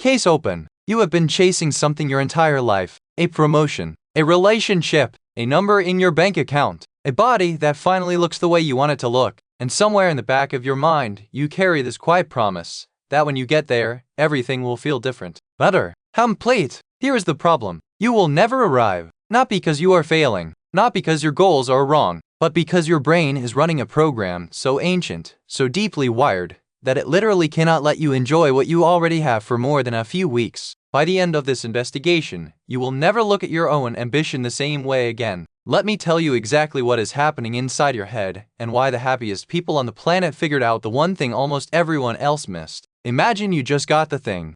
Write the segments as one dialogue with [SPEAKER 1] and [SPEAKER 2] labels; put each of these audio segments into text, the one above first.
[SPEAKER 1] Case open. You have been chasing something your entire life. A promotion, a relationship, a number in your bank account, a body that finally looks the way you want it to look. And somewhere in the back of your mind, you carry this quiet promise that when you get there, everything will feel different, better, complete. Here is the problem. You will never arrive. Not because you are failing, not because your goals are wrong, but because your brain is running a program so ancient, so deeply wired, that it literally cannot let you enjoy what you already have for more than a few weeks. By the end of this investigation, you will never look at your own ambition the same way again. Let me tell you exactly what is happening inside your head and why the happiest people on the planet figured out the one thing almost everyone else missed. Imagine you just got the thing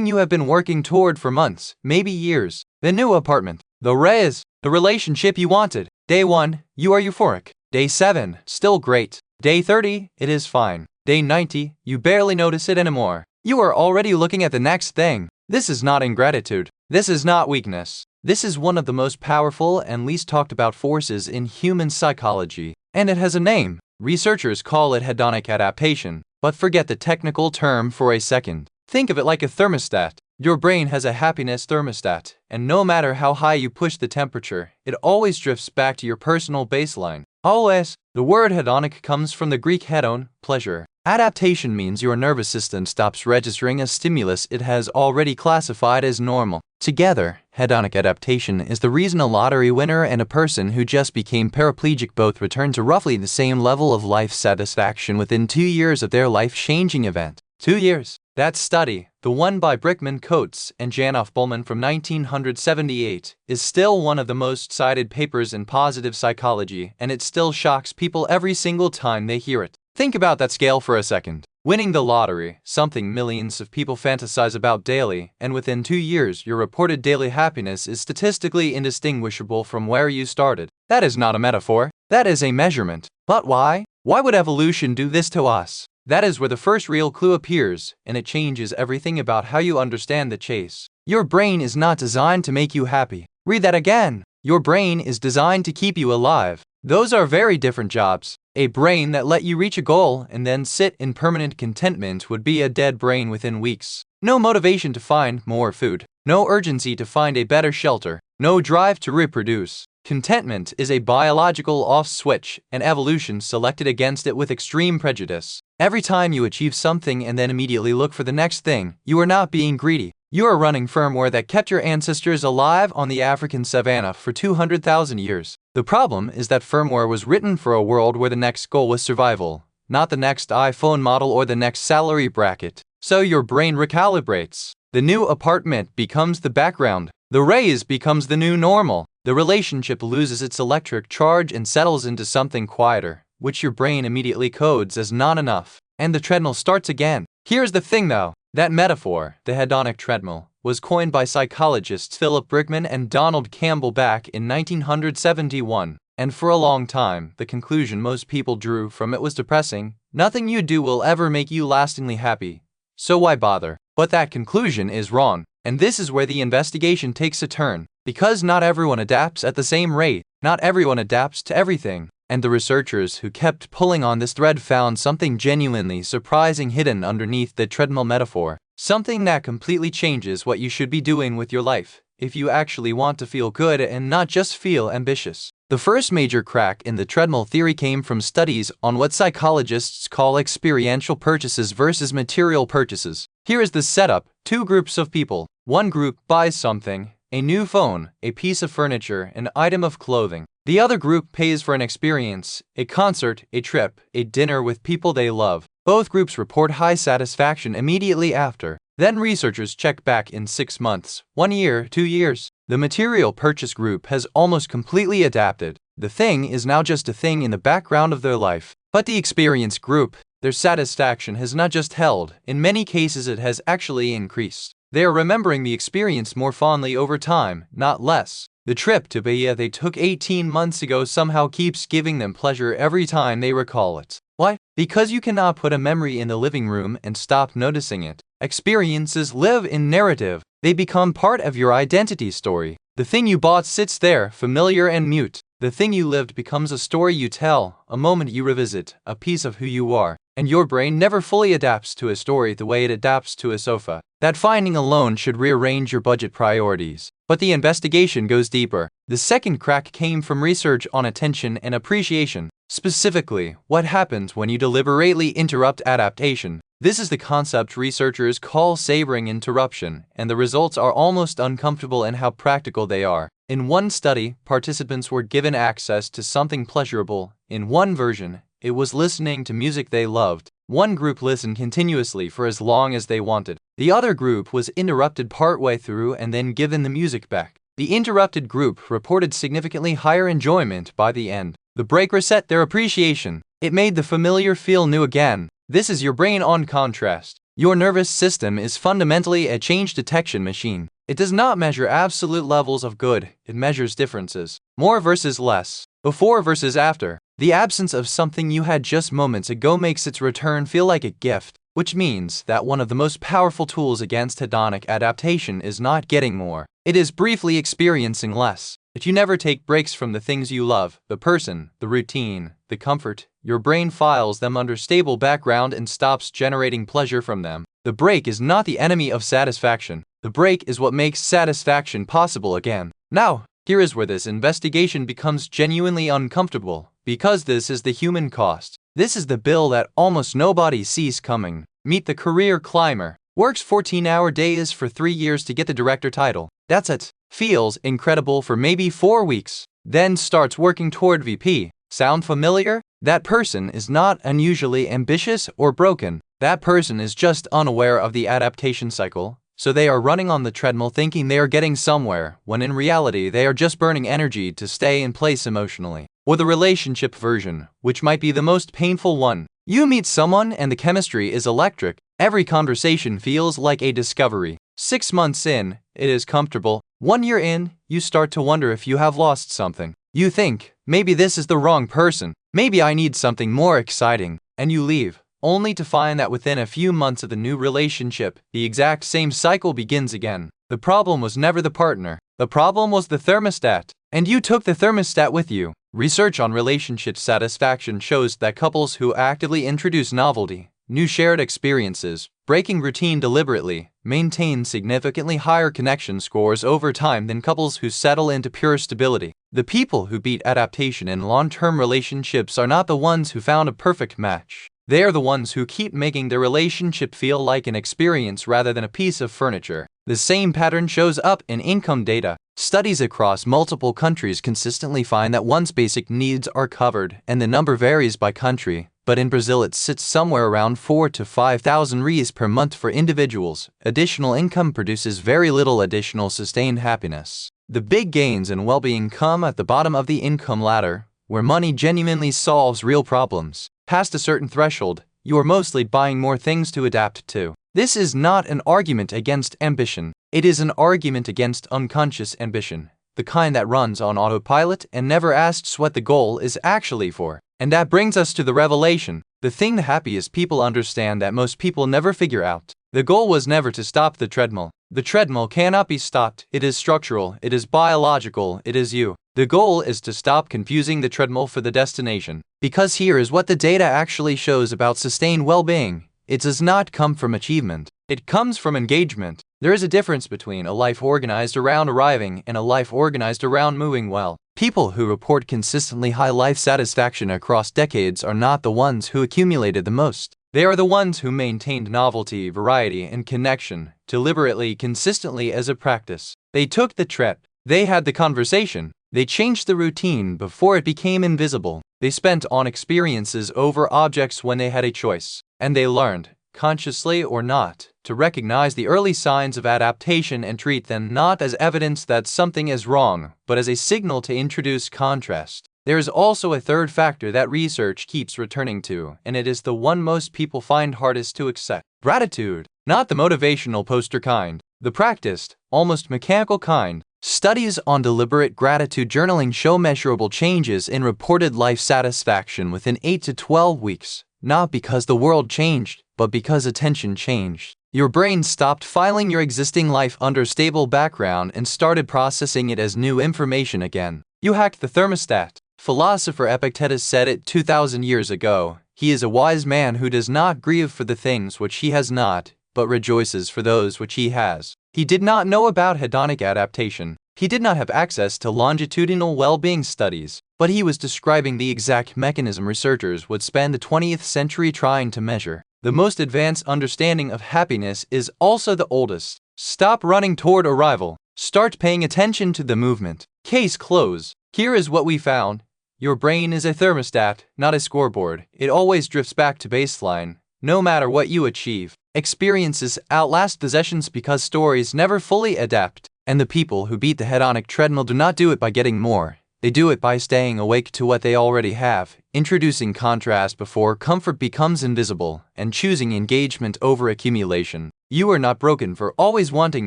[SPEAKER 1] you have been working toward for months, maybe years. The new apartment, the raise, the relationship you wanted. Day 1, you are euphoric. Day 7, still great. Day 30, it is fine. Day 90, you barely notice it anymore. You are already looking at the next thing. This is not ingratitude. This is not weakness. This is one of the most powerful and least talked about forces in human psychology. And it has a name. Researchers call it hedonic adaptation. But forget the technical term for a second. Think of it like a thermostat. Your brain has a happiness thermostat, and no matter how high you push the temperature, it always drifts back to your personal baseline. Always. The word hedonic comes from the Greek hedon, pleasure. Adaptation means your nervous system stops registering a stimulus it has already classified as normal. Together, hedonic adaptation is the reason a lottery winner and a person who just became paraplegic both return to roughly the same level of life satisfaction within 2 years of their life-changing event. 2 years. That study, the one by Brickman Coates and Janoff Bullman from 1978, is still one of the most cited papers in positive psychology, and it still shocks people every single time they hear it. Think about that scale for a second. Winning the lottery, something millions of people fantasize about daily, and within 2 years your reported daily happiness is statistically indistinguishable from where you started. That is not a metaphor. That is a measurement. But why? Why would evolution do this to us? That is where the first real clue appears, and it changes everything about how you understand the chase. Your brain is not designed to make you happy. Read that again. Your brain is designed to keep you alive. Those are very different jobs. A brain that let you reach a goal and then sit in permanent contentment would be a dead brain within weeks. No motivation to find more food. No urgency to find a better shelter. No drive to reproduce. Contentment is a biological off switch, and evolution selected against it with extreme prejudice. Every time you achieve something and then immediately look for the next thing, you are not being greedy. You are running firmware that kept your ancestors alive on the African savanna for 200,000 years. The problem is that firmware was written for a world where the next goal was survival, not the next iPhone model or the next salary bracket. So your brain recalibrates. The new apartment becomes the background. The raise becomes the new normal. The relationship loses its electric charge and settles into something quieter, which your brain immediately codes as not enough. And the treadmill starts again. Here's the thing though. That metaphor, the hedonic treadmill, was coined by psychologists Philip Brickman and Donald Campbell back in 1971. And for a long time, the conclusion most people drew from it was depressing. Nothing you do will ever make you lastingly happy. So why bother? But that conclusion is wrong. And this is where the investigation takes a turn. Because not everyone adapts at the same rate. Not everyone adapts to everything. And the researchers who kept pulling on this thread found something genuinely surprising hidden underneath the treadmill metaphor. Something that completely changes what you should be doing with your life, if you actually want to feel good and not just feel ambitious. The first major crack in the treadmill theory came from studies on what psychologists call experiential purchases versus material purchases. Here is the setup. 2 groups of people. One group buys something, a new phone, a piece of furniture, an item of clothing. The other group pays for an experience, a concert, a trip, a dinner with people they love. Both groups report high satisfaction immediately after. Then researchers check back in 6 months, 1 year, 2 years. The material purchase group has almost completely adapted. The thing is now just a thing in the background of their life. But the experience group, their satisfaction has not just held, in many cases it has actually increased. They are remembering the experience more fondly over time, not less. The trip to Bahia they took 18 months ago somehow keeps giving them pleasure every time they recall it. Why? Because you cannot put a memory in the living room and stop noticing it. Experiences live in narrative. They become part of your identity story. The thing you bought sits there, familiar and mute. The thing you lived becomes a story you tell, a moment you revisit, a piece of who you are. and your brain never fully adapts to a story the way it adapts to a sofa. That finding alone should rearrange your budget priorities. But the investigation goes deeper. The second crack came from research on attention and appreciation. Specifically, what happens when you deliberately interrupt adaptation. This is the concept researchers call savoring interruption, and the results are almost uncomfortable in how practical they are. In one study, participants were given access to something pleasurable. In one version, it was listening to music they loved. One group listened continuously for as long as they wanted. The other group was interrupted partway through and then given the music back. The interrupted group reported significantly higher enjoyment by the end. The break reset their appreciation. It made the familiar feel new again. This is your brain on contrast. Your nervous system is fundamentally a change detection machine. It does not measure absolute levels of good, it measures differences. More versus less. Before versus after. The absence of something you had just moments ago makes its return feel like a gift, which means that one of the most powerful tools against hedonic adaptation is not getting more. It is briefly experiencing less. If you never take breaks from the things you love, the person, the routine, the comfort, your brain files them under stable background and stops generating pleasure from them. The break is not the enemy of satisfaction. The break is what makes satisfaction possible again. Now, here is where this investigation becomes genuinely uncomfortable, because this is the human cost. This is the bill that almost nobody sees coming. Meet the career climber. Works 14-hour days for 3 years to get the director title. That's it. Feels incredible for maybe 4 weeks. Then starts working toward VP. Sound familiar? That person is not unusually ambitious or broken. That person is just unaware of the adaptation cycle. So they are running on the treadmill thinking they are getting somewhere, when in reality they are just burning energy to stay in place emotionally. Or the relationship version, which might be the most painful one. You meet someone and the chemistry is electric. Every conversation feels like a discovery. 6 months in, it is comfortable. 1 year in, you start to wonder if you have lost something. You think, maybe this is the wrong person. Maybe I need something more exciting. And you leave, only to find that within a few months of the new relationship, the exact same cycle begins again. The problem was never the partner. The problem was the thermostat. And you took the thermostat with you. Research on relationship satisfaction shows that couples who actively introduce novelty, new shared experiences, breaking routine deliberately, maintain significantly higher connection scores over time than couples who settle into pure stability. The people who beat adaptation in long-term relationships are not the ones who found a perfect match. They are the ones who keep making their relationship feel like an experience rather than a piece of furniture. The same pattern shows up in income data. Studies across multiple countries consistently find that one's basic needs are covered, and the number varies by country. But in Brazil it sits somewhere around 4,000 to 5,000 reais per month for individuals. Additional income produces very little additional sustained happiness. The big gains in well-being come at the bottom of the income ladder, where money genuinely solves real problems. Past a certain threshold, you are mostly buying more things to adapt to. This is not an argument against ambition. It is an argument against unconscious ambition, the kind that runs on autopilot and never asks what the goal is actually for. And that brings us to the revelation, the thing the happiest people understand that most people never figure out. The goal was never to stop the treadmill. The treadmill cannot be stopped. It is structural, it is biological, it is you. The goal is to stop confusing the treadmill for the destination. Because here is what the data actually shows about sustained well-being. It does not come from achievement. It comes from engagement. There is a difference between a life organized around arriving and a life organized around moving well. People who report consistently high life satisfaction across decades are not the ones who accumulated the most. They are the ones who maintained novelty, variety, and connection, deliberately, consistently as a practice. They took the trip. They had the conversation. They changed the routine before it became invisible. They spent on experiences over objects when they had a choice. And they learned, consciously or not, to recognize the early signs of adaptation and treat them not as evidence that something is wrong, but as a signal to introduce contrast. There is also a third factor that research keeps returning to, and it is the one most people find hardest to accept. Gratitude. Not the motivational poster kind, the practiced, almost mechanical kind. Studies on deliberate gratitude journaling show measurable changes in reported life satisfaction within 8 to 12 weeks, not because the world changed, but because attention changed. Your brain stopped filing your existing life under stable background and started processing it as new information again. You hacked the thermostat. Philosopher Epictetus said it 2,000 years ago. He is a wise man who does not grieve for the things which he has not, but rejoices for those which he has. He did not know about hedonic adaptation. He did not have access to longitudinal well-being studies, but he was describing the exact mechanism researchers would spend the 20th century trying to measure. The most advanced understanding of happiness is also the oldest. Stop running toward arrival. Start paying attention to the movement. Case closed. Here is what we found. Your brain is a thermostat, not a scoreboard. It always drifts back to baseline, no matter what you achieve. Experiences outlast possessions because stories never fully adapt. And the people who beat the hedonic treadmill do not do it by getting more. They do it by staying awake to what they already have, introducing contrast before comfort becomes invisible, and choosing engagement over accumulation. You are not broken for always wanting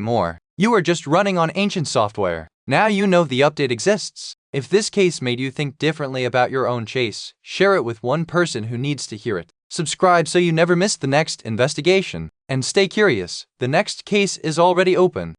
[SPEAKER 1] more. You are just running on ancient software. Now you know the update exists. If this case made you think differently about your own chase, share it with one person who needs to hear it. Subscribe so you never miss the next investigation. And stay curious, the next case is already open.